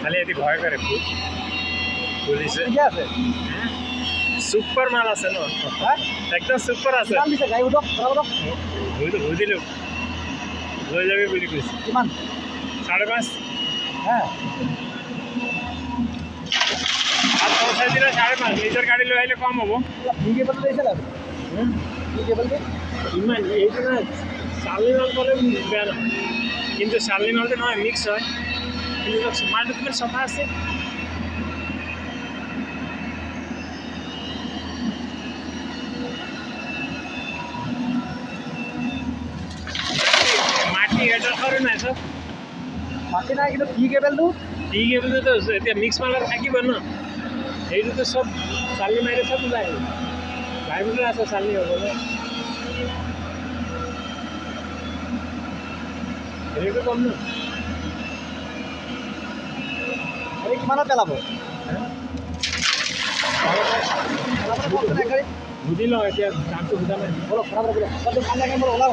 খালি এটি ভয় করে খুব পুলিশে ঠিকে আছে সুপার মাল আছে ন হ্যাঁ একদম সুপার আছে কিমান দিছে গাড়ী উঠক বৰাবৰক বুঝিলো লৈ যাবি বুলি কৈছে কিমান 5.5 হ্যাঁ আর পৌঁছাই দিলে 5.5 নিজের গাড়ি লৈ আহিলে কম হবো ভি কেবল দিছে না ভি কেবল দি ইমান এইটো না চালনি মাল করে বেয়া নহয় কিন্তু চালনি মালটো নহয় মিক্স হয় কিন্তু মালটো কিমান চফা আছে মাটি এটা করে না সব মাটি নাই কিন্তু ভি কেবলটো ঠিক আছে তো এতিয়া মিক্স মাল থাকিব ন এইটো তো সব চালনি মাইরে সব যায় গাড়ি আছে চালনি হ'ব ন এইটো কম ন এই কিমানত পেলাব বুঝি লওঁ এতিয়া দামটো সোধা নাই বলক বৰাবৰ বলক ওলাব